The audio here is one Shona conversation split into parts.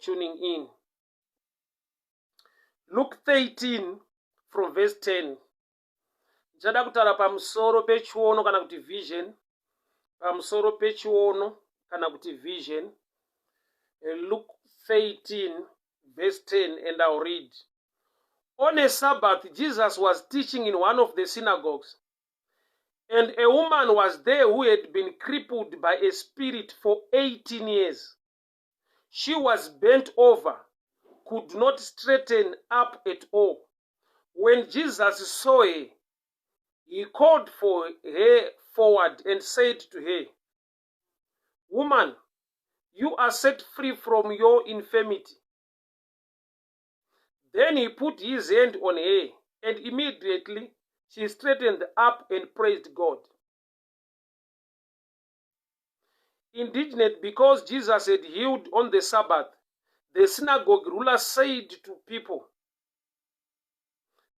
tuning in. Luke 13 from verse 10. Ndichada kutaura pamusoro pechiono kana kuti vision. Pamusoro pechiono kana kuti vision. Luke 13 verse 10, and I'll read. On a Sabbath, Jesus was teaching in one of the synagogues, and a woman was there who had been crippled by a spirit for 18 years. She was bent over, could not straighten up at all. When Jesus saw her, he called for her forward and said to her, "Woman, you are set free from your infirmity." Then he put his hand on her, and immediately she straightened up and praised God. Indignant because Jesus had healed on the Sabbath, the synagogue ruler said to people,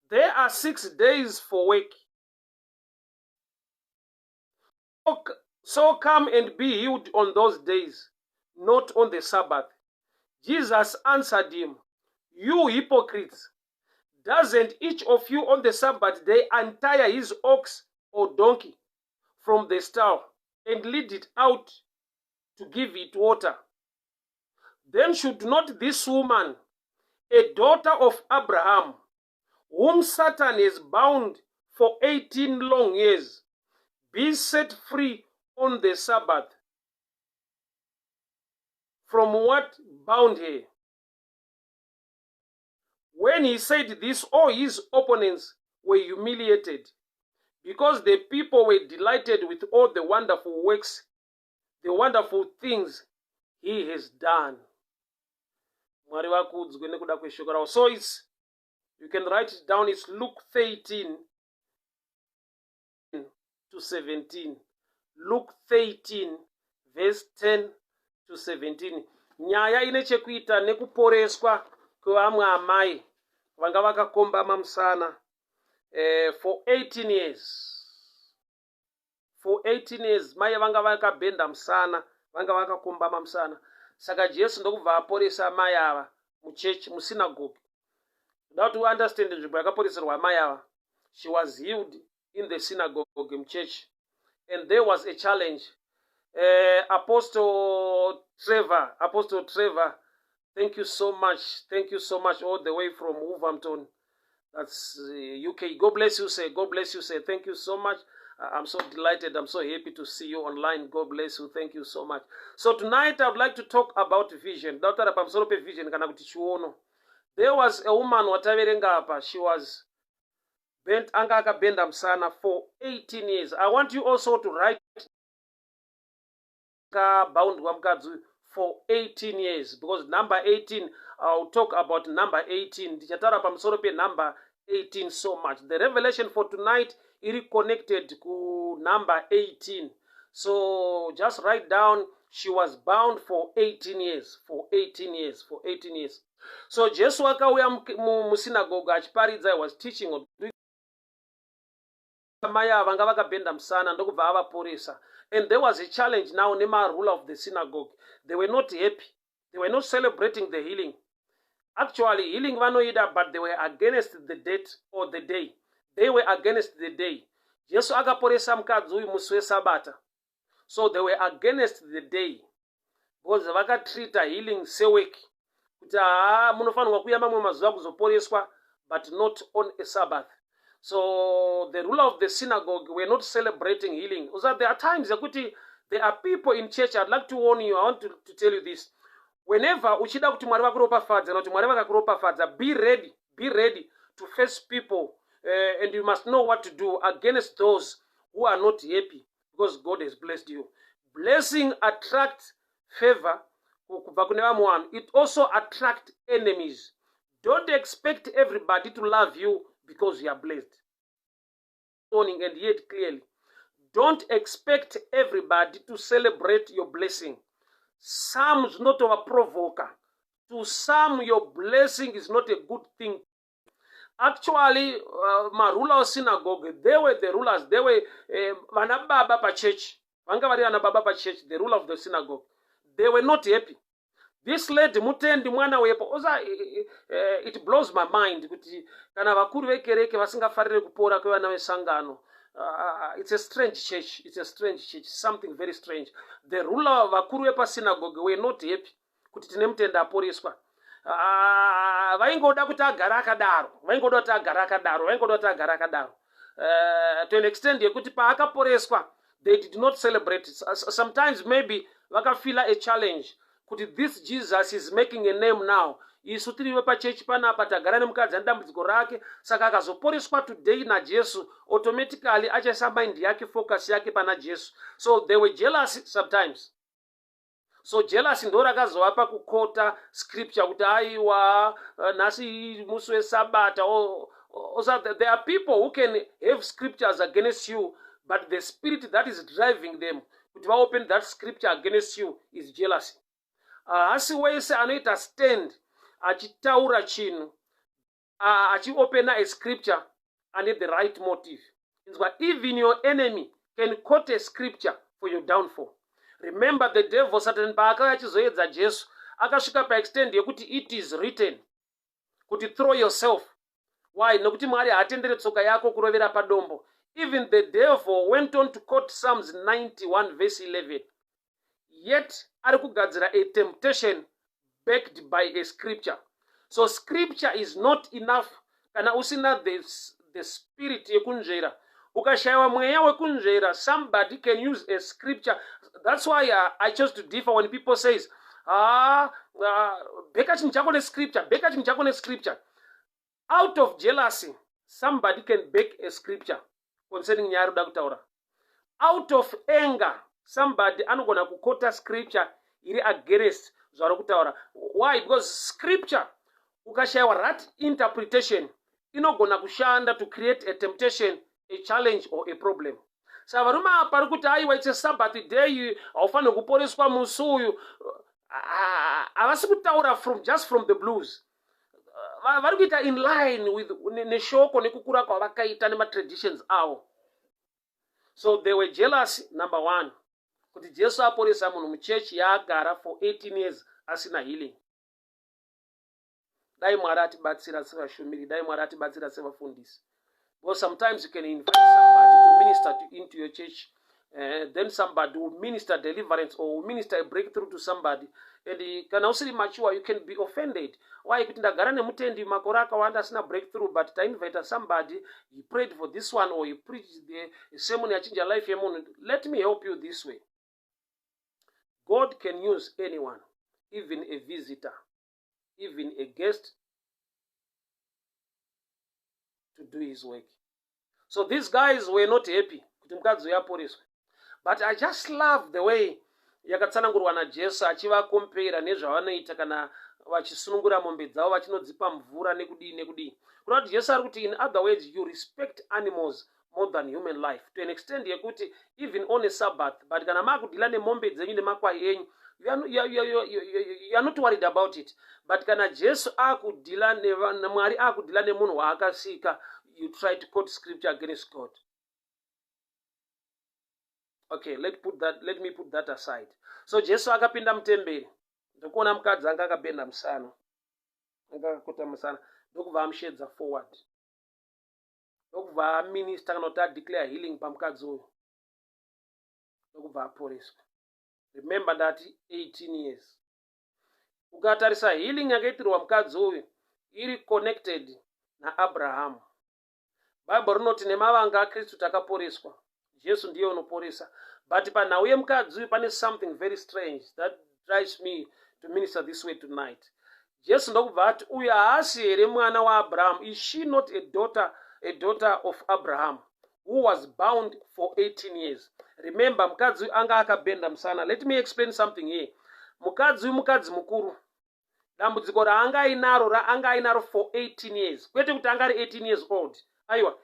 "There are 6 days for work. So come and be healed on those days, not on the Sabbath." Jesus answered him, "You hypocrites, doesn't each of you on the Sabbath day untie his ox or donkey from the stall and lead it out to give it water? Then should not this woman, a daughter of Abraham, whom Satan has bound for 18 long years, be set free on the Sabbath from what bound her?" When he said this, all his opponents were humiliated, because the people were delighted with all the wonderful works, the wonderful things he has done. So you can write it down. It's Luke 13 to 17. Luke 13 verse 10 to 17. Nyaya ine chekuita nekuporeswa kwevamwe amai vanga vakakombama musana for 18 years. For 18 years mai vanga vakabhenda musana, vanga vakakombama musana. Saka Jesu ndokubva aporesa amai ava muchechi, musinagoge. Now to understand nzvimbo yakaporeserwa amai ava, she was healed in the synagogue in church, and there was a challenge. Apostle Trevor, thank you so much, all the way from Wolverhampton, that's UK. God bless you, sir. God bless you, sir. Thank you so much. I'm so delighted. I'm so happy to see you online. God bless you. Thank you so much. So tonight I would like to talk about vision. There was a woman wataverenga apa. She was bent anga akabenda msana for 18 years. I want you also to write bound wamkadzi for 18 years, because number 18, I'll talk about number 18. Ndichatara pamusoro pe number 18 so much. The revelation for tonight is connected to number 18. So just write down, she was bound for 18 years. For 18 years. For 18 years. So Jesu akauya musinagoge achiparidza, I was teaching on maya vanga vakabhenda musana ndokubva avaporesa. And there was a challenge now. Nema ruler of the synagogue, they were not happy. They were not celebrating the healing. Actually, healing vanoida, but they were against the date or the day. They were against the day. Jesu akaporesa mukadzi uyu musi weSabata. So they were against the day, because vakatreata healing seweki. Kuti munofanirwa kuuya mamwe mazuva kuzoporeswa, but not on a Sabbath. So the ruler of the synagogue were not celebrating healing. Also, there are times there are people in church. I'd like to warn you. I want to tell you this. Whenever uchida kuti Mwari vakuropafadza kana kuti Mwari vakakuropafadza, be ready to face people, and you must know what to do against those who are not happy, because God has blessed you. Blessing attracts favor. It also attracts enemies. Don't expect everybody to love you because you are blessed. And yet clearly, don't expect everybody to celebrate your blessing. Some is not a provoker. To some, your blessing is not a good thing. Actually, my ruler of synagogue, they were the rulers. They were Vanababa church. The ruler of the synagogue. They were not happy. This lady mutendi mwana wepo oza it blows my mind kuti kana vakuru vekereke vasingafarire kupora kwevana vesangano. It's a strange church. It's a strange church. Something very strange. The ruler vakuru vepa synagogue were not happy kuti tine mutenda aporeswa. Vaingoda kuti agara akadaro. Vaingoda kuti agara akadaro. Vaingoda kuti agara akadaro. To an extent yekuti paakaporeswa they did not celebrate. Sometimes maybe vakafila a challenge kuti this Jesus is making a name now. Isu tiriwe pachechi panapa tagara nemukadzi ane dambudziko rake, saka akazoporeswa today naJesu automatically achaisa mind yake focus yake pana Jesu. So they were jealous sometimes. So jealousy ndo rakazovapa kukota scripture kuti aiwa nasi musi weSabata. Also, there are people who can have scriptures against you, but the spirit that is driving them kuti vaopen that scripture against you is jealousy. Asi wese anoita stand achitaura chinhu achiopena a scripture ane the right motive. Even your enemy can quote a scripture for your downfall. Remember the devil Satan paakanga achizoedza Jesu akasvika paextend yekuti it is written kuti throw yourself. Why? Nokuti Mwari haatendere tsoka yako kurovera padombo. Even the devil went on to quote Psalms 91 verse 11. Yet ari kugadzira a temptation backed by a scripture. So scripture is not enough kana usina the spirit yekunzvera. Ukashaiwa mweya wekunzvera, somebody can use a scripture. That's why I chose to differ when people says beka chinhu chako nescripture, beka chinhu chako nescripture. Out of jealousy, somebody can bake a scripture concerning nyaya ruda kutaura. Out of anger, somebody anogona kukota scripture iri against zvari kutaura. Why? Because scripture ukashaiwa that interpretation inogona kushanda to create a temptation, a challenge or a problem. Saka varume apa vari kuti aiwa it's a Sabbath day haufaniri kuporeswa musi uyu, havasi kutaura just from the blues. Vari kuita in line with neshoko nekukura kwavakaita nematraditions avo. So they were jealous, number one, kuti Jesu aporesa munhu muchechi yaagara for 18 years asina healing. Dai Mwari atibatsira sevashumiri, dai Mwari atibatsira sevafundisi. Because sometimes you can invite somebody to minister into your church, then somebody will minister deliverance or will minister a breakthrough to somebody, and kana usiri mature you can be offended. Why? Kuti ndagara nemutendi makore akawanda asina breakthrough, but tainvita somebody, he prayed for this one or he preached the sermon yachinja life yemunhu. Let me help you this way. God can use anyone, even a visitor, even a guest, to do his work. So these guys were not happy kuti mukadzi yaporeswa. But I just love the way yakatsanangurwa naJesu achivakompera nezvavanoita kana vachisunungura mombe dzavo vachinodzipa mvura nekudii. Kuna kuti Jesu ari kuti in other words you respect animals more than human life, to an extent yekuti even on a Sabbath, but kana maakudhila nemombe dzenyu nemakwai enyu, you are not worried about it. But kana Jesu akudhila Mwari akudhila nemunhu waakasika, you try to quote scripture against God. Okay, let me put that aside. So Jesu akapinda mutemberi, ndokuona mukadzi anga akabenda musana, anga akakota musana, ndokubva amushedza forward, ndokubva aminister kana kuti adeclare healing pamukadzi uyu, ndokubva aporeswa. Remember that 18 years. Ukatarisa healing yakaitirwa mukadzi uyu iri connected naAbraham. Bible rinoti nemavanga aKristu takaporeswa. Jesu ndiye unoporesa. But panhau yemukadzi uyu pane something very strange that drives me to minister this way tonight. Jesu ndokubva ati uyu haasi here mwana waAbraham. Is she not a daughter of Abraham who was bound for 18 years? Remember, mukadzi uyu anga akabenda musana. Let me explain something here. Mukadzi uyu mukadzi mukuru. Dambudziko raanga ainaro for 18 years. Kwete kuti anga ari 18 years old. Aiwa,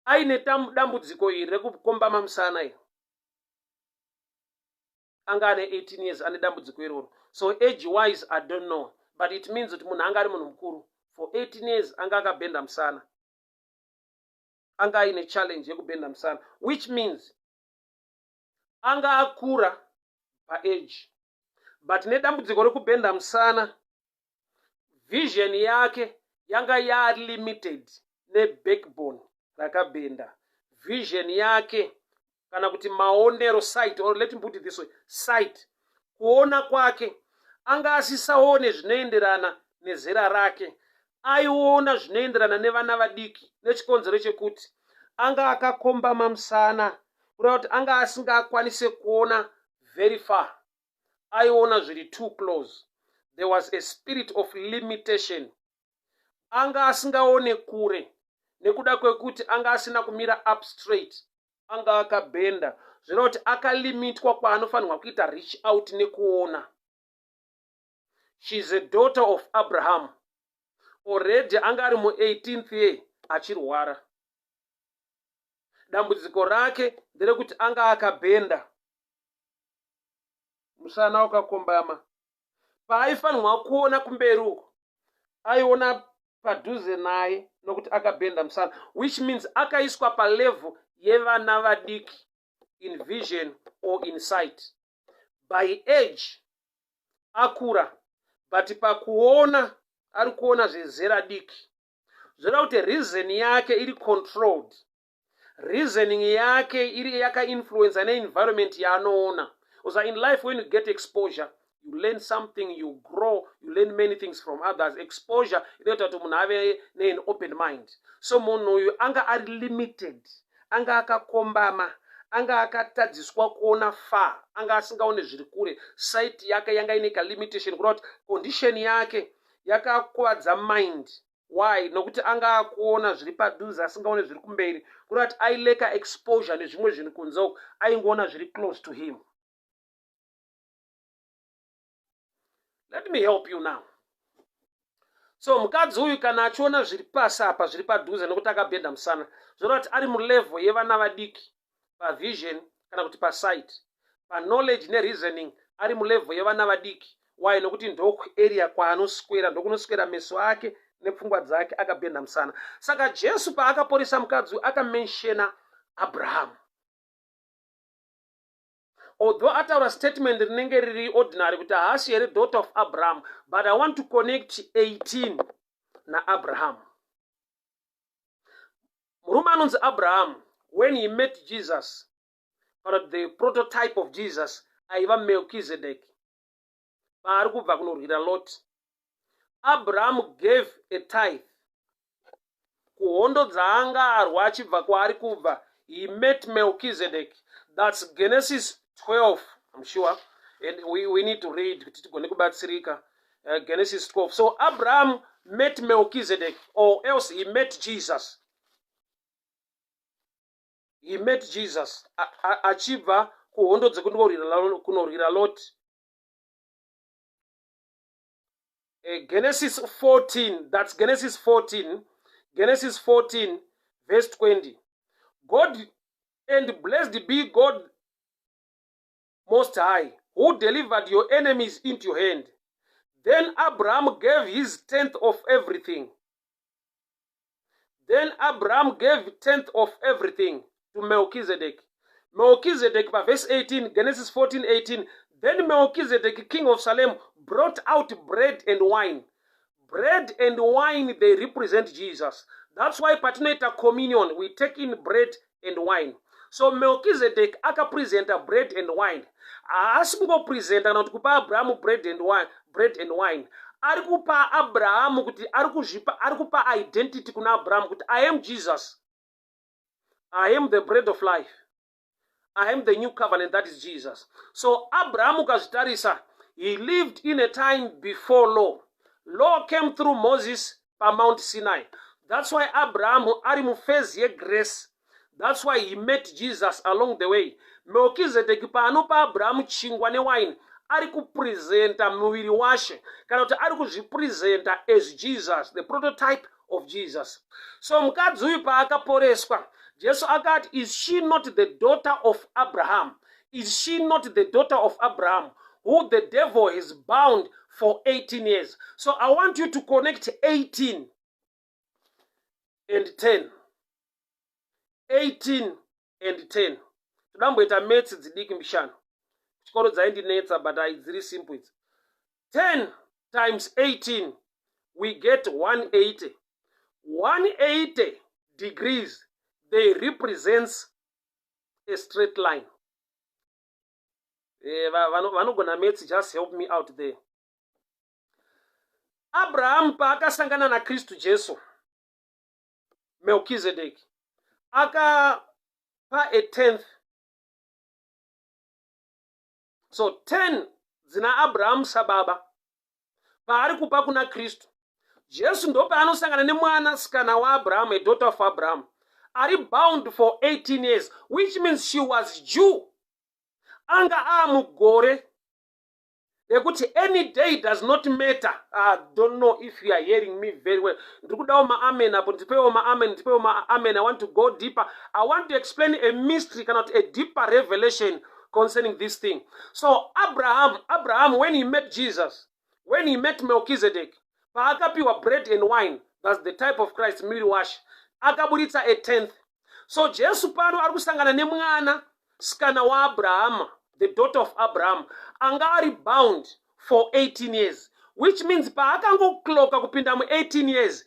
aine dambudziko iri rekukombama musana iri. Anga ane 18 years ane dambudziko iroro. So age wise I don't know, but it means kuti munhu anga ari munhu mukuru. For 18 years anga akabenda musana. Anga aine challenge yekubenda musana, which means anga akura pa age. but nedambudziko rekubhenda musana, vision yake yanga limited nebackbone rakabhenda. Vision yake kana kuti maonero sight, or let me put it this way, sight, kuona kwake anga asisaone zvinoenderana nezera rake, aiona zvinoenderana nevana vadiki, nechikonzero chekuti anga akakombama musana, kureva kuti anga asingakwanise kuona very far, aiona zviri too close. There was a spirit of limitation. Anga asingaone kure nekuda kwekuti anga asina kumira up straight, anga akabhenda, zvireva kuti akalimitwa kwaanofanirwa kuita reach out nekuona. She is a daughter of Abraham. Already anga ari mu18th year achirwara. Dambudziko rake nderekuti anga akabhenda, musana wakakombama. Paaifanirwa kuona kumberi uko, aiona padhuze naye nokuti akabhenda musana, which means akaiswa palevel yevana vadiki in vision or in sight. By age akura, but pakuona ari kuona zvezera diki. Zvoreva kuti reason yake iri controlled, reasoning yake iri yakainfluenza neenvironment yaanoona. Because in life when you get exposure, you learn something, you grow, you learn many things from others. Exposure inoita kuti munhu ave nean open mind. So munhu uyu anga ari limited, anga akakombama, anga akatadziswa kuona far, anga asingaone zviri kure. Sight yake yanga ine limitation, kureva kuti condition yake yakakuvadza mind. Why? Nokuti anga akuona zviri padhuze asingaone zviri kumberi, kureva kuti aileka exposure nezvimwe zvinhu kunze, aingoona zviri close to him. Let me help you now. So mukadzi uyu kana achiona zviri pasi apa, zviri padhuze nokuti akabhenda musana, zvoreva kuti ari mulevel yevana vadiki, pavision kana kuti pasight, paknowledge nereasoning ari mulevel yevana vadiki. Why? Nokuti ndo area kwaanoswera, ndokunoswera meso ake nepfungwa dzake, akabhenda musana. Saka Jesu paakaporesa mukadzi uyu akamenshena Abraham. Although ataura statement rinenge riri ordinary kuti haasi here daughter of Abraham, but I want to connect 18 naAbraham. Murume anonzi Abraham, when he met Jesus, or the prototype of Jesus, aiva Melchizedek, paari kubva kunorwira Lot. Abraham gave a tithe kuhondo dzaanga arwa achibva kwaari kubva. He met Melchizedek. That's Genesis 12, I'm sure, and we need to read Genesis 12. So Abraham met Melchizedek, or else he met Jesus. He met Jesus achibva kuhondo dzekunorwira Lot. Genesis 14, that's Genesis 14, Genesis 14, verse 20. God, and blessed be God Most High, who delivered your enemies into your hand. Then Abraham gave his tenth of everything. Then Abraham gave tenth of everything to Melchizedek. Melchizedek, by verse 18, Genesis 14, 18. Then Melchizedek, king of Salem, brought out bread and wine. Bread and wine, they represent Jesus. That's why patinoita communion, we take in bread and wine. So Melchizedek akapresenta bread and wine. Asikungo presenta not kupa Abraham bread and wine. Arikupa Abraham kuti arikupa identity kuna Abraham kuti I am Jesus. I am the bread of life. I am the new covenant, that is Jesus. So Abraham ukazvitarisa, he lived in a time before law. Law came through Moses pa Mount Sinai. That's why Abraham ari mu phase ye grace. That's why he met Jesus along the way. Melchizedek paanopa Abraham chingwa ne wine, ari kupresenta muviri washe, kana kuti ari kuzvipresenta as Jesus, the prototype of Jesus. So mukadzi uyu paakaporeswa, Jesu akati, is she not the daughter of Abraham? Is she not the daughter of Abraham, who the devil has bound for 18 years? So I want you to connect 18 and 10. 18 and 10. Tudamboita maths dzidiki mbishano. Chikoro dzaindinetsa, but it's very simple. 10 times 18, we get 180. 180 degrees, they represents a straight line. Vanogona maths, just help me out there. Abraham paakasangana na Kristu Jesu, Melchizedek akapa a tenth. So 10 zina Abraham sababa paari kupa kuna Kristu. Jesu ndo paanosangana nemwana sikana wa Abraham, a daughter of Abraham, ari bound for 18 years, which means she was Jew. Anga amugore ekuti any day does not matter. I don't know if you are hearing me very well. Ndikudawo ma amen apo, ndipewo ma amen, ndipewo ma amen. I want to go deeper. I want to explain a mystery, cannot a deeper revelation concerning this thing. So Abraham, when he met Jesus, when he met Melchizedek, paakapiwa bread and wine, that's the type of Christ, miriwash, akaburitsa a tenth. So Jesu pano ari kusangana nemwana sikana wa Abraham, the daughter of Abraham, anga ari bound for 18 years, which means paakangokloka kupinda mu 18 years,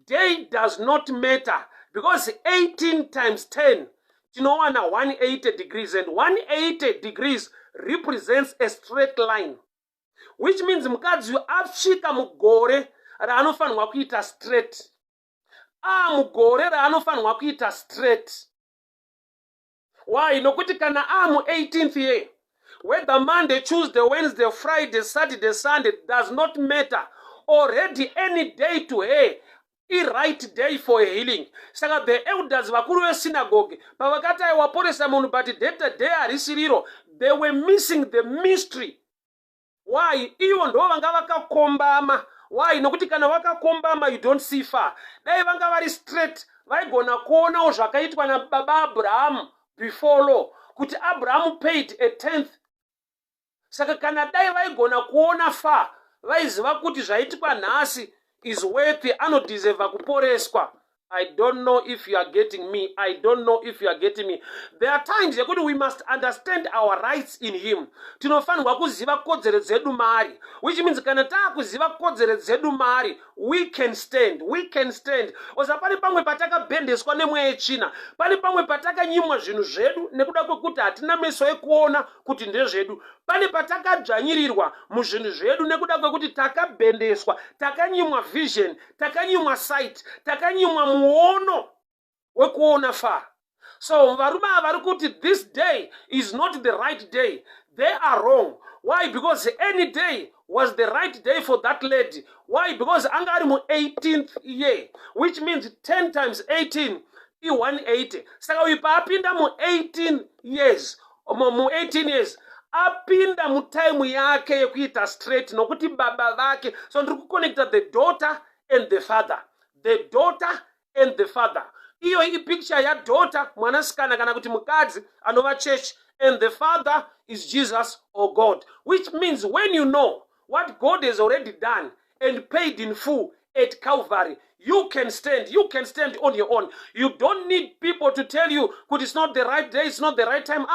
day does not matter, because 18 times 10 tinowana 180 degrees, and 180 degrees represents a straight line, which means mukadzi apfika mugore raanofanirwa kuita straight, mugore raanofanirwa kuita straight. Why? Nokuti kana amu 18th year, whether Monday, Tuesday, Wednesday, Friday, Saturday, Sunday, does not matter. Already any day to her, a right day for a healing. Saka the elders vakuru ve synagogue pavakati aiwaporesa munhu but that day harisiriro, they were missing the mystery. Why? Ivo ndo vanga vakakombama. Why? Nokuti kana vakakombama you don't see far. Dai vanga vari straight vaigona kuonawo zvakaitwa nababa Abraham before law, kuti Abraham paid a tenth. Saka kana dai vaigona kuona far, vaiziva kuti zvaiitwa nhasi is worth anodeserva kuporeswa. I don't know if you are getting me. I don't know if you are getting me. There are times we must understand our rights in him. Tinofanirwa kuziva kodzero dzedu maari, which means kana taakuziva kodzero dzedu maari, we can stand. We can stand. Osa pane pamwe patakabhendeswa nemweya yechina, pane pamwe patakanyimwa zvinhu zvedu nekuda kwekuti hatina meso ekuona kuti ndezvedu, pane patakadzvanyirirwa muzvinhu zvedu nekuda kwekuti takabhendeswa, takanyimwa vision, takanyimwa sight, takanyimwa muono wekuona far. So varume vari kuti this day is not the right day, they are wrong. Why? Because any day was the right day for that lady. Why? Because anga ari mu 18th year, which means 10 times 18 is 180. Saka uyu paapinda mu 18 years, mu 18 years apinda mu time yake yekuita straight nokuti baba vake. So ndiri kuconnecta the daughter and the father, the daughter and the father. Iyo i picture ya daughter mwanasikana kana kuti mukadzi anova church, and the father is Jesus or God, which means when you know what God has already done and paid in full at Calvary, you can stand. You can stand on your own. You don't need people to tell you that it's not the right day, it's not the right time.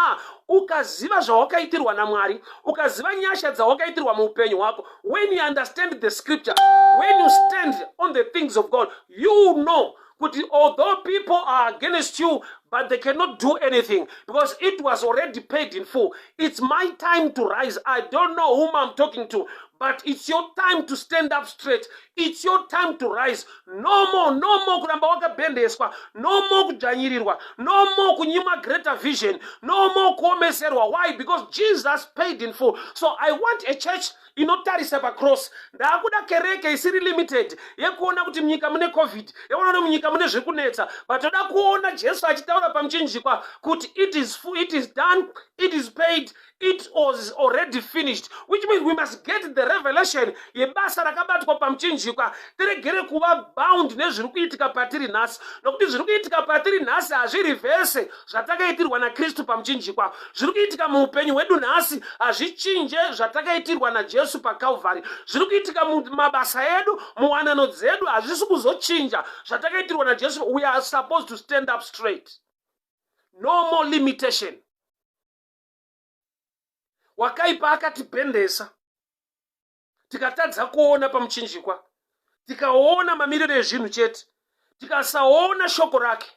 Ukaziva zvawakaitirwa naMwari, ukaziva nyasha dzawakaitirwa muupenyu hwako, when you understand the scripture, when you stand on the things of God, you know that although people are against you, but they cannot do anything because it was already paid in full. It's my time to rise. I don't know whom I'm talking to, but it's your time to stand up straight. It's your time to rise. No more kuramba wakabhendeswa, no more kudzvanyirirwa, no more kunyima greater vision, no more kuomeserwa. Why? Because Jesus paid in full. So I want a church inotarisa pacross. Ndakuda kereke isiri limited yekuona kuti munyika mune covid, yekuona munyika mune zvekunetsa, but toda kuona Jesu achitaura pamuchinjikwa kuti it is done, it is paid, it was already finished, which means we must get the revelation yebasa rakabatwa pamuchinjikwa. Tiregere kuva bound nezviri kuitika patiri nhasi, nokuti zviri kuitika patiri nhasi hazvirivhese zvatakaitirwa naKristu pamuchinjikwa. Zviri kuitika muupenyu hwedu nhasi hazvichinje zvatakaitirwa naJesu paCalvary. Zviri kuitika mumabasa edu, muwanano dzedu hazvisi kuzochinja zvatakaitirwa naJesu. We are supposed to stand up straight. No more limitation. Wakaipa akatibhendesa. tikatadza kuona pamuchinjikwa, tikaona mamiriro ezvinhu chete, tikasaona shoko rake,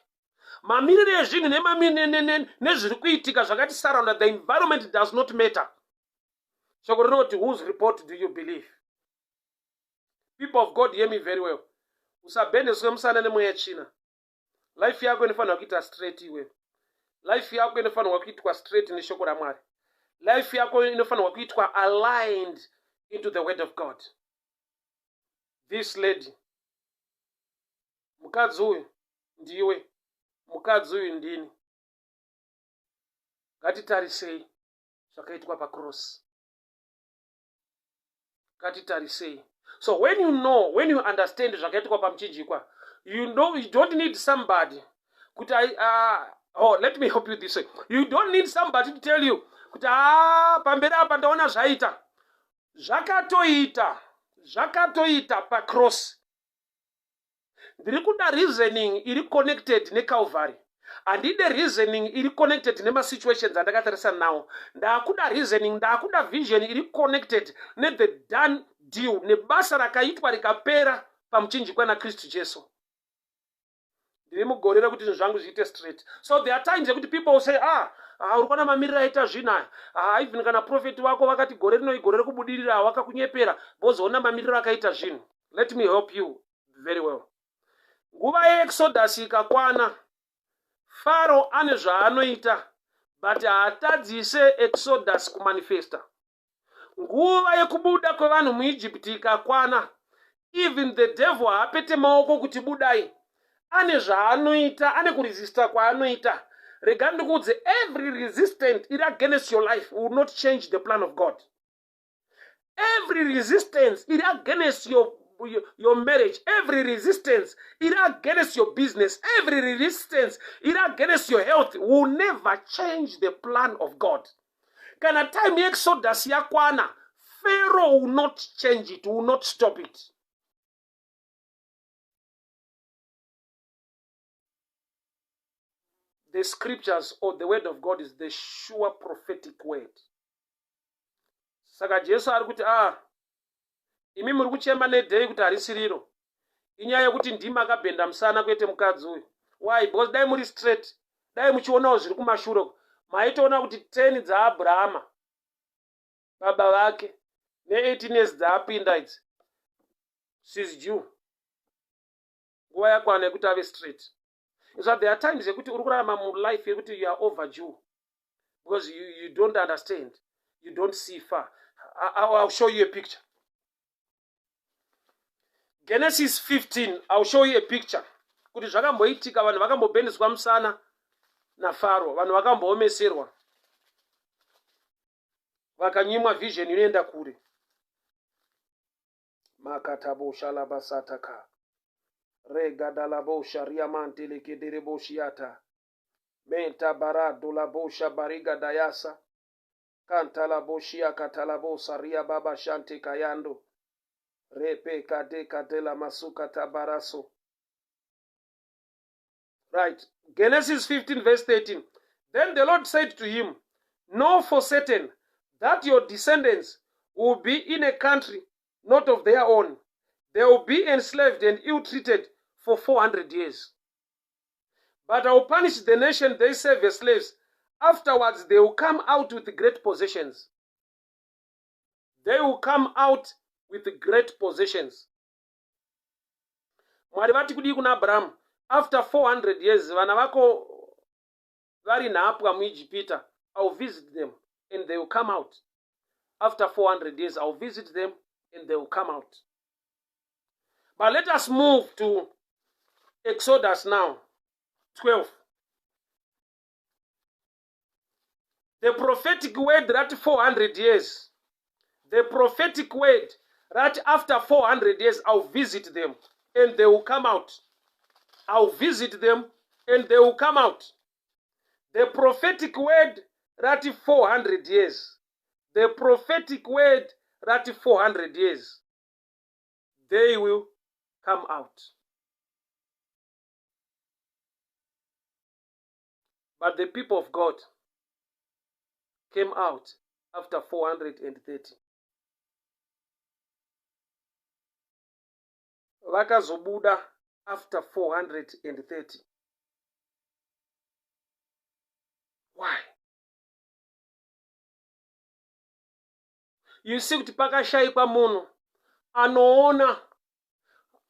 mamiriro ezvinhu nezviri kuitika zvakati surround, the environment does not matter. Shoko rinoti, whose report do you believe? People of God, hear me very well. Usabhendeswe musana nemweya china. Life yako inofanirwa kuita straight iwe. Life yako inofanirwa kuitwa straight neshoko raMwari. Life yako inofanirwa kuitwa aligned into the word of God. This lady, mukadzi uyu ndiwe, mukadzi uyu ndini. Ngatitarisei zvakaitwa pacross. Ngatitarisei. So when you know, when you understand zvakaitwa pamuchinjikwa, you know you don't need somebody. Let me help you this way. You don't need somebody to tell you kuti pamberi apa ndaona zvaita. Zvakatoita pacross. Ndiri kuda reasoning iri connected neCalvary. Handide reasoning iri connected nemasituations andakatarisana nawo. Ndakuda reasoning, ndakuda vision iri connected the done deal, nebasa rakaitwa rikapera pamuchinjikwa naKristu Jesu. Ndiri mugorera kuti zvangu zviite straight. So there are times kuti people will say, uri kuona mamiriro aita zvinaya. Even kana prophet wako vakati gore rino igore rekubudirira wakakunyepera, bozoona mamiriro akaita zvinhu. Let me help you very well. Nguva yeExodus ikakwana, Pharaoh ane zvaanoita, but haatadzise Exodus kumanifesta. Nguva yekubuda kwevanhu muEgypt ikakwana, even the devil haapete maoko kuti budai. Ane zvaanoita, ane kuresista kwaanoita. Regarding ndikuudze, every resistance iri against your life will not change the plan of God. Every resistance iri against your marriage, every resistance iri against your business, every resistance iri against your health will never change the plan of God. Kana time Exodus yakwana, Pharaoh will not change it, will not stop it. The scriptures or the word of God is the sure prophetic word. Saka Jesu ari kuti imi muri kuchema nedhei kuti harisiriro. Inyaya yekuti ndimi akabhenda musana kwete mukadzi uyu. Why? Because dai muri straight, dai muchionawo zviri kumashure, maitoona kuti 10 dzaAbrahama baba vake ne18 years dzaapinda idzi, she's Jew. Nguva yakwana yekuti ave straight. So there are times yekuti uri kurarama mulife yekuti you are over Jew because you don't understand, you don't see far. I'll show you a picture. Genesis 15, I'll show you a picture. Kuti zvakamboitika vanhu vakambobhendeswa musana naFaro, vanhu vakamboomeserwa, vakanyimwa vision inoenda kure. Makatabosha labasataka. Regadalabosha riamantele kedereboshiata. Menta barado labosha bariga dayasa. Kantalaboshia katalabosa ria baba shante kayando. Repe kade kadela masuka tabaraso. Right. Genesis 15 verse 13. Then the Lord said to him, know for certain that your descendants will be in a country not of their own. They will be enslaved and ill-treated for 400 years. But I will punish the nation they serve as slaves. Afterwards, they will come out with great possessions. They will come out with great possessions. Mwari vati kudii kuna Abraham, after 400 years, vana vako vari nhapwa muIjipita, I will visit them and they will come out. After 400 years, I will visit them and they will come out. But let us move to Exodus now, 12. The prophetic word that 400 years. The prophetic word that after 400 years I'll visit them and they will come out. I'll visit them and they will come out. The prophetic word that 400 years. The prophetic word that 400 years. They will come out. But the people of God came out after 430. vakazobuda after 430. Why? You see kuti pakashayikwa munhu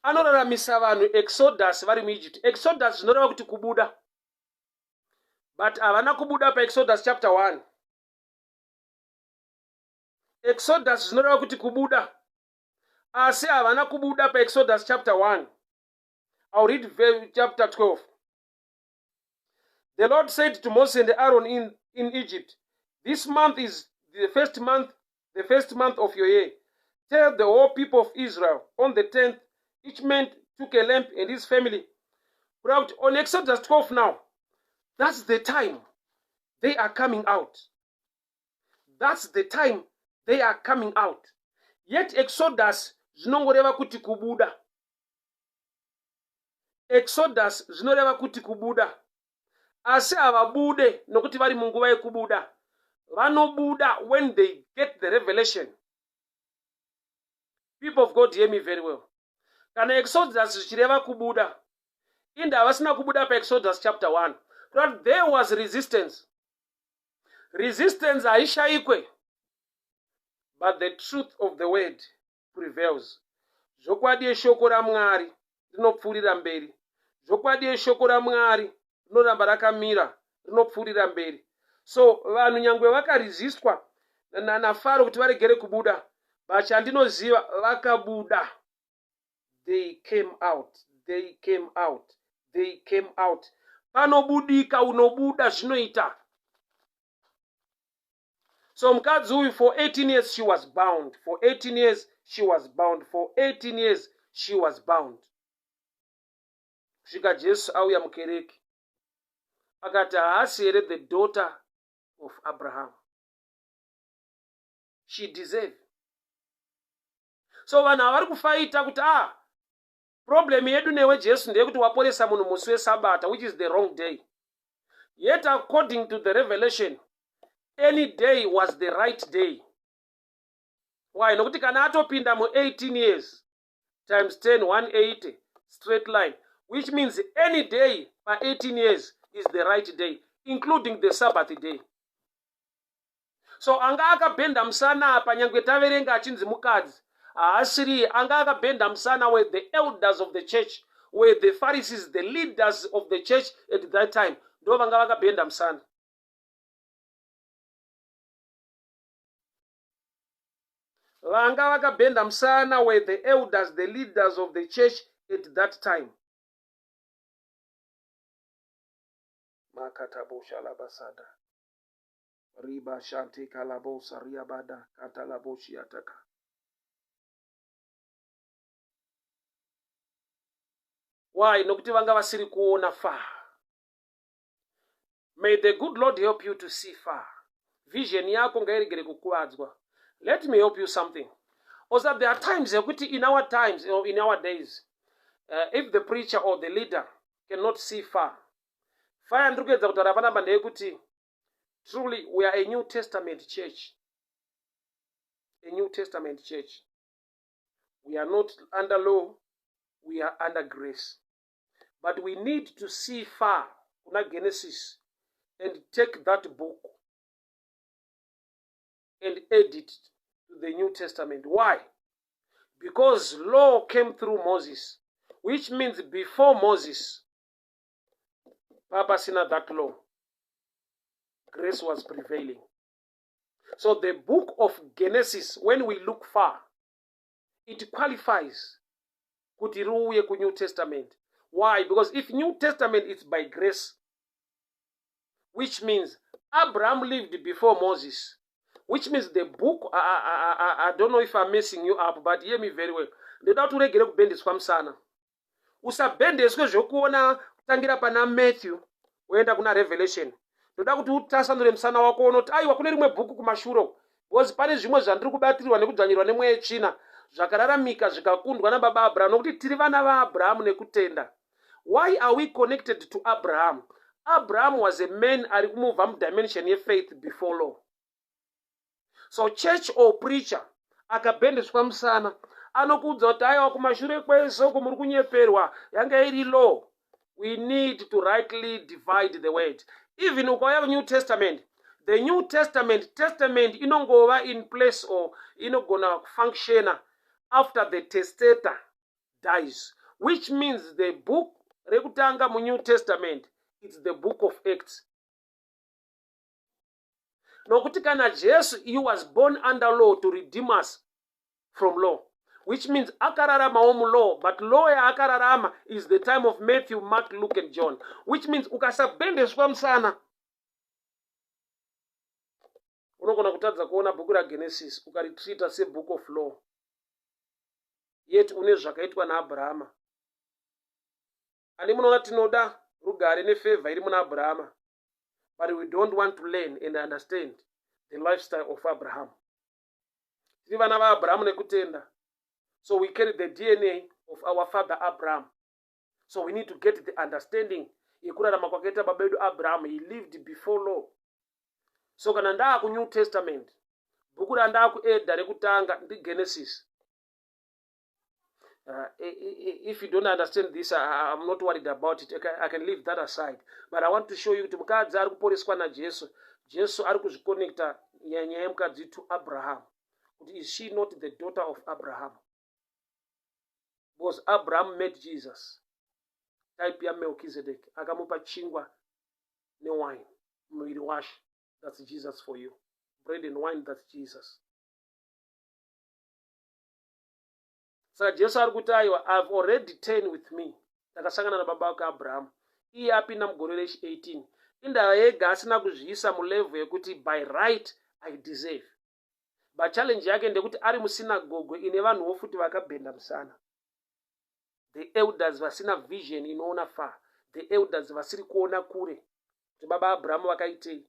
anoraramisa vanhu Exodus vari muEgypt. Exodus zvinoreva kuti kubuda. But havana kubuda paExodus chapter 1. Exodus zvinoreva kuti kubuda. Asi havana kubuda paExodus chapter 1. I'll read chapter 12. The Lord said to Moses and Aaron in Egypt, this month is the first month of your year. Tell the whole people of Israel, on the 10th, each man took a lamb and his family. Brought on Exodus 12 now. That's the time they are coming out. That's the time they are coming out. Yet Exodus zvinongoreva kuti kubuda. Exodus zvinoreva kuti kubuda. Asi havabude nokuti vari munguva yekubuda. Vanobuda when they get the revelation. People of God, hear me very well. Kana Exodus zvichireva kubuda, inde havasina kubuda paExodus chapter 1. But there was resistance. Resistance haishayikwe. But the truth of the word prevails. Zvokwadi yeshoko raMwari rinopfuurira mberi. Zvokwadi yeshoko raMwari rinoramba rakamira, rinopfuurira mberi. So vanhu nyangwe vakaresistwa naFaro kuti varegere kubuda, vachandinoziva vakabuda. They came out. They came out. They came out. Panobudika unobuda zvinoita. So mukadzi uyu for 18 years she was bound. For 18 years she was bound. For 18 years she was bound. Kusvika Jesu auya mukereke. Akati haasi here the daughter of Abraham. She deserved. So vanhu havari kufaita kuti problem yedu newe Jesu ndeyekuti waporesa munhu musi weSabata, which is the wrong day. Yet according to the revelation, any day was the right day. Why? Nokuti kana atopinda mu 18 years times 10, 180, straight line, which means any day by 18 years is the right day, including the Sabbath day. So anga akabhenda musana apa nyangwe taverenga achinzi mukadzi, haasiri anga akabhenda musana were the elders of the church, were the Pharisees, the leaders of the church at that time. Ndo vanga vakabhenda musana. Vanga vakabhenda musana were the elders, the leaders of the church at that time. Makatabo shalabasada. Riba shanti kalabo sariabada katalabo shiataka. Why? Nokuti vanga vasiri kuona far. May the good Lord help you to see far. Vision yako ngairigere kukuadzwa. Let me help you something. Also, there are times in our times or in our days, if the preacher or the leader cannot see far, truly we are a New Testament church. A New Testament church. We are not under law, we are under grace. But we need to see far, Genesis, and take that book and add it to the New Testament. Why? Because law came through Moses, which means before Moses, Papa Sina that law, grace was prevailing. So the book of Genesis, when we look far, it qualifies kutiruye ku New Testament. Why? Because if New Testament is by grace, which means Abraham lived before Moses, which means the book, I don't know if I'm messing you up, but hear me very well. Ndoda turegere kubendeswa msana. Usabendeswe zvokuona kutangira pana Matthew woenda kuna Revelation. Ndoda kuti utasanure msana wako unoti aiwa kune rimwe bhuku kumashuro. Because pane zvimwe zvandiri kubatirwa nekudzvanyirwa nemweya yechina zvakararamika zvikakundwa nababa Abraham nokuti tiri vana vaAbraham nekutenda. Why are we connected to Abraham? Abraham was a man ari kumubva mudimension yefaith before law. So church or preacher akabendeswa musana anokuudza kuti aiwa kumashure kwesoko muri kunyeperwa, yanga iri law. We need to rightly divide the word. Even ukauya New Testament, the New Testament inongova in place or inogona function after the testator dies, which means the book rekutanga mu New Testament, it's the book of Acts. Nokuti kana Jesu, he was born under law to redeem us from law, which means akararama omu law, but law ya akararama is the time of Matthew, Mark, Luke and John, which means ukasabendeswa msana unogona kutadza kuona bhuku raGenesis ukaritrita se book of law, yet une zvakaitwa naAbrahama. Ani munoona tinoda rugare nefavor iri muna Abrahama, but we don't want to learn and understand the lifestyle of Abraham. Tiri vana vaAbraham nekutenda, so we carry the DNA of our father Abraham. So we need to get the understanding yekurarama kwakaita baba vedu Abraham. He lived before law. So kana ndaa ku New Testament, bhuku randaa kuedha rekutanga ndi Genesis. If you don't understand this, I'm not worried about it. I can leave that aside. But I want to show you kuti mukadzi ari kuporeswa naJesu. Jesu ari kuzvikonekta nyaya yemukadzi to Abraham. Is she not the daughter of Abraham? Because Abraham met Jesus. Type ya Melchizedek. Akamupa chingwa ne wine. Mwiri washe. That's Jesus for you. Bread and wine, that's Jesus. Saka Jesu ari kuti aiwa, I've already 10 with me. Takasangana na baba wake Abraham. Iye apinda mugore rechi 18. Inda yega asina kuzviisa mulevel yekuti by right I deserve. But challenge yake ndekuti ari musinagoge ine vanhuwo futi vakabhenda musana. The elders vasina vision inoona far. The elders vasiri kuona kure. Kuti baba Abraham vakaitei.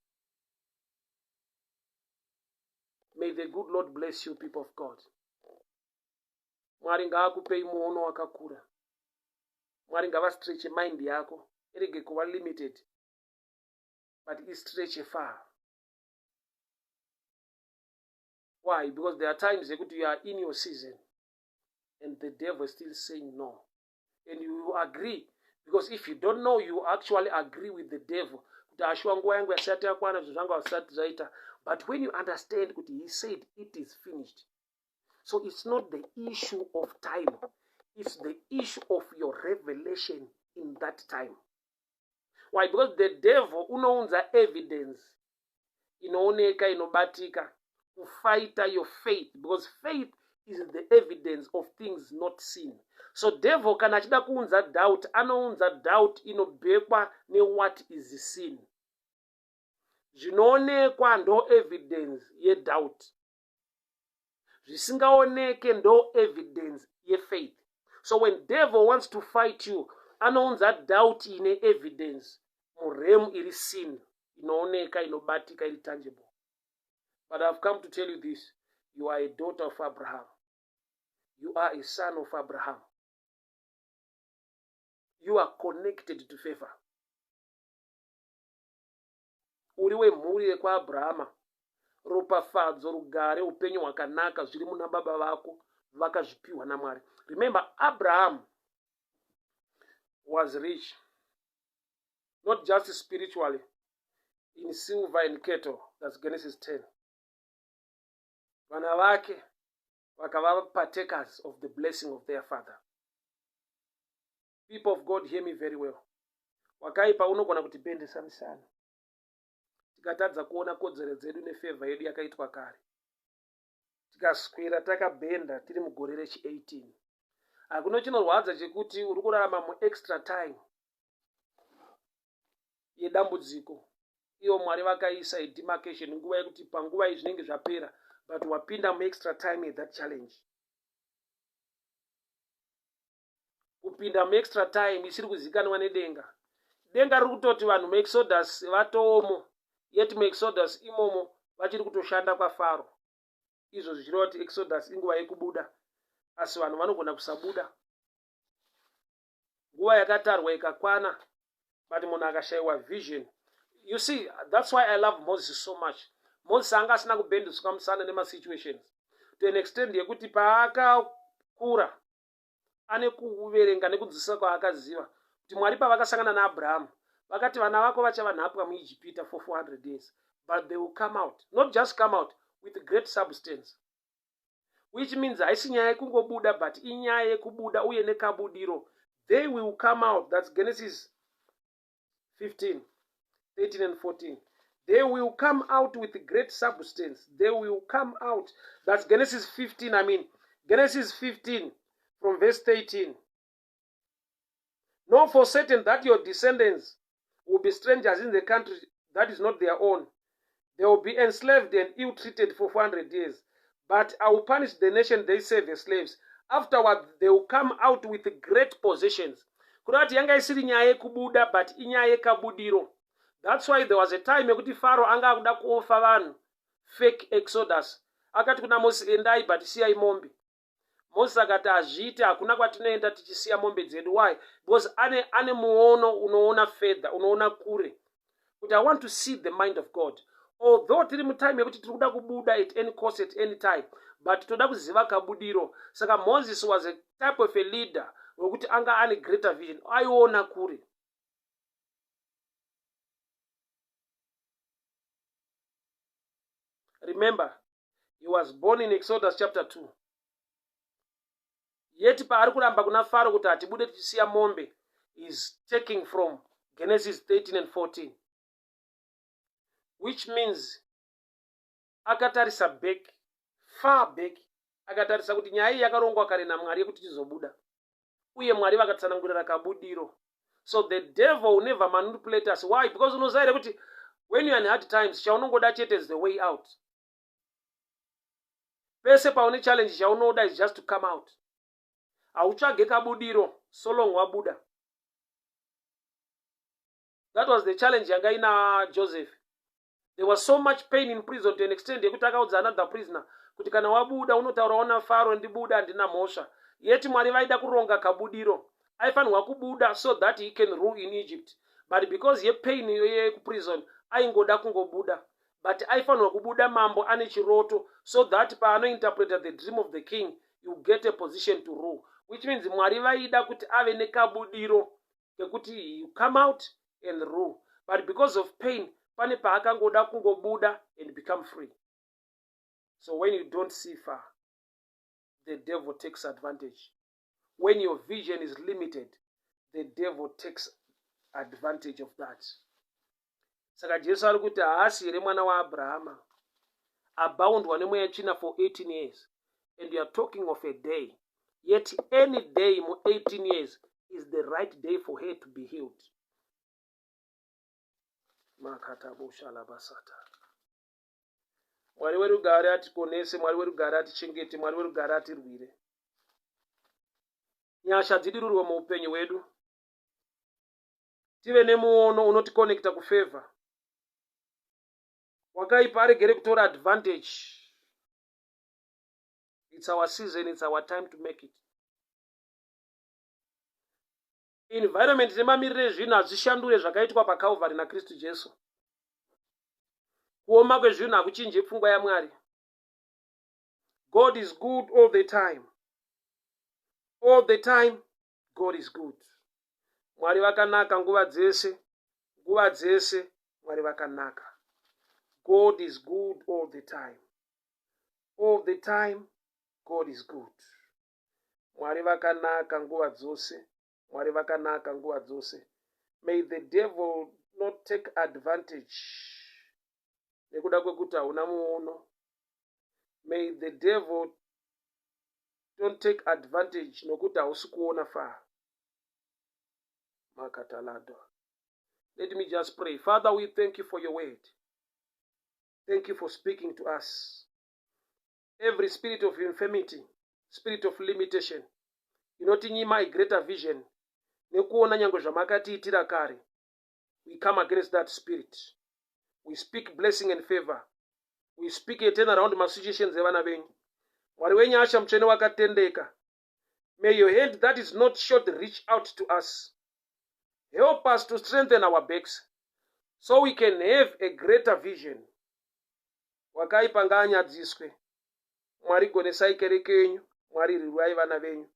May the good Lord bless you, people of God. Mwari ngaakupei muono wakakura. Mwari ngavastretch mind yako irege kuva limited, but istretch far. Why? Because there are times that you are in your season and the devil is still saying no, and you agree, because if you don't know, you actually agree with the devil. But when you understand what he said, it is finished. So it's not the issue of time, it's the issue of your revelation in that time. Why? Because the devil unounza evidence inooneka inobatika kufighta your faith, because faith is the evidence of things not seen. So devil kana achida kuunza doubt, anounza doubt inobekwa ne what is seen. Zvinoonekwa ndo evidence ye doubt. Zvisingaoneke ndo evidence ye faith. So when devil wants to fight you, anounza doubt ine evidence muremu iri seen, inooneka inobatika iri tangible. But I've come to tell you this: you are a daughter of Abraham. You are a son of Abraham. You are connected to favor. Uriwe mhuri yekwa Abrahama. Ropafadzo, rugare, upenyu hwakanaka zviri muna baba vako vakazvipiwa naMwari. Remember, Abraham was rich, not just spiritually, in silver and cattle. That's Genesis 10. Vana vake vakava partakers of the blessing of their father. People of God, hear me very well. Wakaipa unogona kutibendesa misana. Tikatadza kuona kodzero dzedu nefavor yedu yakaitwa kare. Tikaswera takabhenda tiri mugore rechi 18. Hakuna chinorwadza chekuti uri kurarama mu extra time yedambudziko. Iyo Mwari vakaisa demarcation nguva yekuti panguva izvi zvinenge zvapera, but wapinda mu extra time ye that challenge. Kupinda mu extra time isiri kuzikanwa nedenga. Denga riri kutoti vanhu mu Exodus vatoomo, yet mu Exodus imomo vachiri kutoshanda kwaFaro. Izvo zvichireva kuti Exodus inguva yekubuda, asi vanhu vanogona kusabuda. Nguva yakatarwa ikakwana, but munhu akashayiwa vision. You see, that's why I love Moses so much. Moses anga asina kubendeswa musana nema situations to an extent yekuti paaka kura ane kuverenga nekudzidzisa kwaakaziva kuti Mwari pavakasangana naAbraham vakati vana vako vachava nhapwa muIjipita for 400 days, but they will come out, not just come out, with great substance, which means haisi nyaya yekungobuda but inyaya yekubuda uye nekabudiro. They will come out. That's Genesis 15, 13 and 14. They will come out with great substance. They will come out. That's Genesis 15, Genesis 15 from verse 13. Know for certain that your descendants will be strangers in the country that is not their own. They will be enslaved and ill-treated for 400 years. But I will punish the nation they serve as slaves. Afterward, they will come out with great possessions. Kurati yanga isiri nyaya yekubuda, but inyaya yekabudiro. That's why there was a time yekuti Pharaoh anga akuda kuofa vanhu fake exodus. Akati kuna Moses, endai but siyai mombe. Moses akati azviite, hakuna kwatinoenda tichisiya mombe dzedu. Why? Because ane muono unoona fedha, unoona kure. But I want to see the mind of God. Although tiri mutime yekuti tiri kuda kubuda at any cost at any time, but toda kuziva kabudiro. Saka Moses was a type of a leader wekuti anga ane greater vision. Aiona kure. Remember, he was born in Exodus chapter 2. Yet paari kuramba kuna Pharaoh kuti atibude tichisiya mombe is taking from Genesis 13 and 14. Which means akatarisa back, far back, akatarisa kuti nyaya iyi yakarongwa kare naMwari yekuti tizobuda. Uye Mwari vakatsanangurira kabudiro. So the devil will never manipulate us. Why? Because unoziva here kuti when you are in hard times, chaunongoda chete is the way out. Pese paune challenge chaunoda is just to come out. Hautsvage kabudiro so long wabuda. That was the challenge yanga ina Joseph. There was so much pain in prison to an extent yekuti akaudza another prisoner kuti kana wabuda unotaura ona Pharaoh ndibuda handina mhosva. Yet Mwari vaida kuronga kabudiro. Aifanirwa kubuda so that he can rule in Egypt. But because ye pain yekuprison aingoda kungobuda. But aifanirwa kubuda mambo ane chiroto so that paano interpret the dream of the king you get a position to rule. Which means Mwari vaida kuti ave nekabudiro kekuti you come out and rule. But because of pain pane paakangoda kungobuda and become free. So when you don't see far, the devil takes advantage. When your vision is limited, the devil takes advantage of that. Saka Jesu ari kuti haasi here mwana waAbrahama aboundwa nemweya yetsvina for 18 years. And you are talking of a day. Yet any day more 18 years is the right day for her to be healed. Mwari werugare atiponese, Mwari werugare atichengete, Mwari werugare atirwire. Nyasha dzidirurwe muupenyu hwedu. Tive nemuono unotikonekta kufavor. Wakaipa aregere kutora advantage. It's our season, it's our time to make it. Environment nemamirire zvinhu hazvishandure zvakaitwa paCalvary naKristu Jesu. Kuoma kwezvinhu hakuchinje pfungwa yaMwari. God is good all the time. All the time, God is good. Mwari vakanaka nguva dzese. Nguva dzese, Mwari vakanaka. God is good all the time. All the time, God is good. Mwari vakanaka nguva dzose. Mwari vakanaka nguva dzose. May the devil not take advantage. Nekuda kwekuti hauna muono. May the devil don't take advantage nokuti hausi kuona far. Makatalado. Let me just pray. Father, we thank you for your word. Thank you for speaking to us. Every spirit of infirmity, spirit of limitation, inotinyima a greater vision, nekuona nyango zvamakatiitira kare, we come against that spirit. We speak blessing and favor. We speak a turnaround situations evana venyu. Mwari wenyasha mutsvene wakatendeka. May your hand that is not short reach out to us. Help us to strengthen our backs so we can have a greater vision. Wakaipa ngaanyadziswe. Mwari gonesai kereke yenyu. Mwari rirwai vana venyu.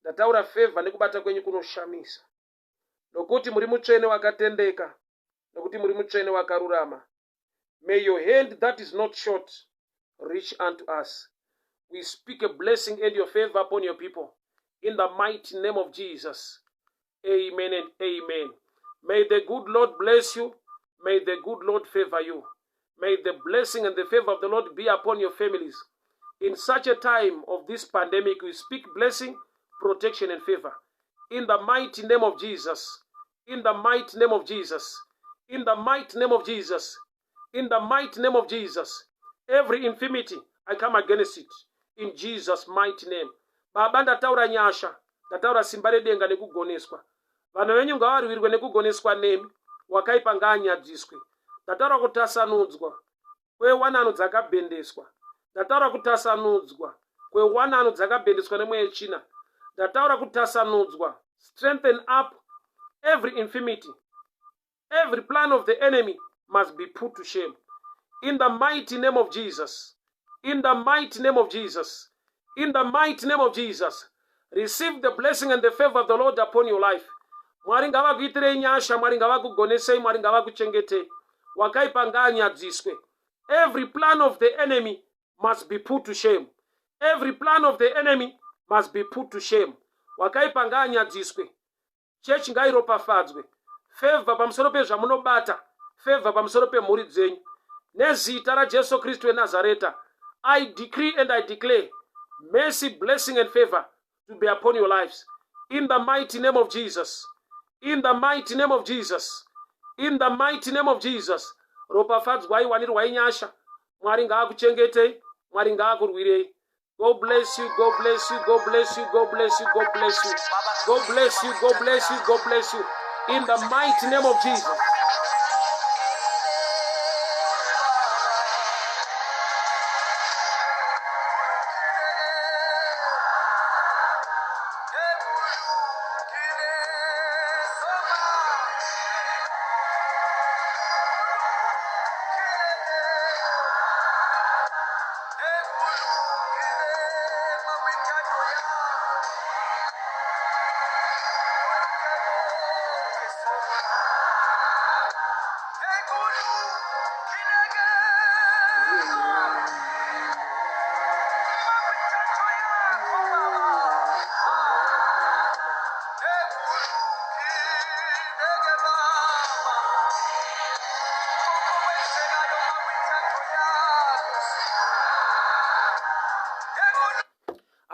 Ndataura favor nekubata kwenyu kunoshamisa. Nokuti muri mutsvene wakatendeka. Nokuti muri mutsvene wakarurama. May your hand that is not short reach unto us. We speak a blessing and your favor upon your people. In the mighty name of Jesus. Amen and amen. May the good Lord bless you. May the good Lord favor you. May the blessing and the favor of the Lord be upon your families. In such a time of this pandemic, we speak blessing, protection, and favor. In the mighty name of Jesus. In the mighty name of Jesus. In the mighty name of Jesus. In the mighty name of Jesus. Every infirmity, I come against it. In Jesus' mighty name. Baba ndataura nyasha. Ndataura simba redenga nekugoneswa. Vanhu venyu ngavarwirwe nekugoneswa nemi. Wakaipa ngaanyadziswe. Ndataura kutasanudzwa kwewanano dzakabhendeswa. Ndataura kutasanudzwa kwewanano dzakabhendeswa nemweya yechina. Ndataura kutasanudzwa. Strengthen up every infirmity. Every plan of the enemy must be put to shame. In the mighty name of Jesus. In the mighty name of Jesus. In the mighty name of Jesus. Receive the blessing and the favor of the Lord upon your life. Mwari ngavakuitirei nyasha, Mwari ngavakugonesei, Mwari ngavakuchengetei. Wakaipa ngaanyadziswe. Every plan of the enemy must be put to shame. Every plan of the enemy must be put to shame. Wakaipa ngaanyadziswe. Church ngairopafadzwe. Favor pamusoro pezvamunobata. Favor pamusoro pemhuri dzenyu. Nezita raJesu Kristu weNazareta, I decree and I declare mercy, blessing, and favor to be upon your lives. In the mighty name of Jesus. In the mighty name of Jesus. In the mighty name of Jesus. Ropafadzwai wanirwai nyasha. Mwari ngaakuchengetei. Mwari ngaakurwirei. God bless you, God bless you, God bless you, God bless you, God bless you. God bless you, God bless you, God bless you. In the mighty name of Jesus.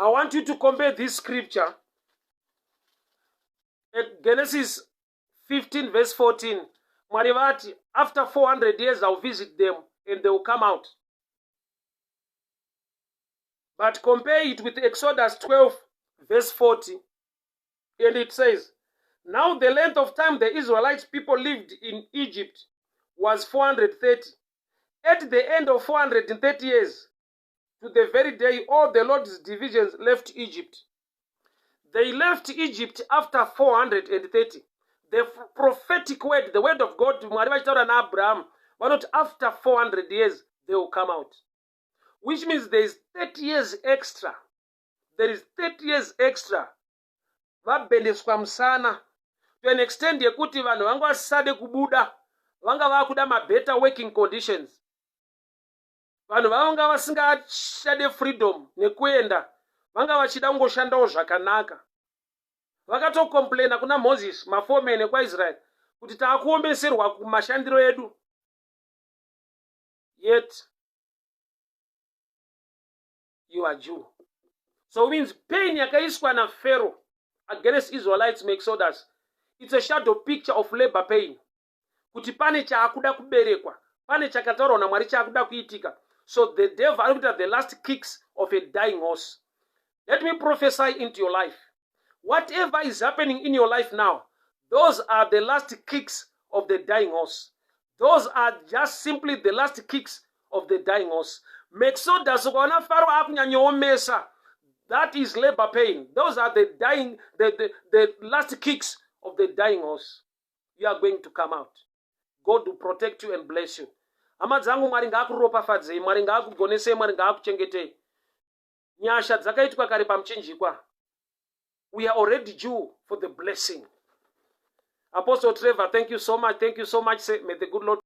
I want you to compare this scripture at Genesis 15 verse 14. Marivati, after 400 years I'll visit them and they will come out. But compare it with Exodus 12 verse 40. And it says, now the length of time the Israelite people lived in Egypt was 430. At the end of 430 years, to the very day all the Lord's divisions left Egypt. They left Egypt after 430. The prophetic word, the word of God, Abraham, but not after 400 years, they will come out. Which means there is 30 years extra. There is 30 years extra. Vabendeswa msana. To an extent yekuti vanhu vanga vasade kubuda. Vanga vakuda ma better working conditions. Vanhu vanga vasingachade freedom nekuenda. Vanga vachida kungoshandawo zvakanaka. Vakatocomplaina kuna Moses, mafomene kwa Israel, kuti taakuombeserwa kumashandiro edu. Yet you are Jew. So it means pain yakaiswa na Pharaoh against Israelites makes Exodus. It's a shadow picture of labor pain. Kuti pane chaakuda kuberekwa, pane chakataurwa naMwari chaakuda kuitika. So the devil looked at the last kicks of a dying horse. Let me prophesy into your life. Whatever is happening in your life now, those are the last kicks of the dying horse. Those are just simply the last kicks of the dying horse. Exodus, that is labor pain. Those are the dying, the last kicks of the dying horse. You are going to come out. God will protect you and bless you. Amadzangu Mwari ngaakuropafadzei, Mwari ngaakugonesei, Mwari ngaakuchengetei. nyasha dzakaitwa kare pamuchinjikwa. We are already due for the blessing. Apostle Trevor, thank you so much. Thank you so much. May the good Lord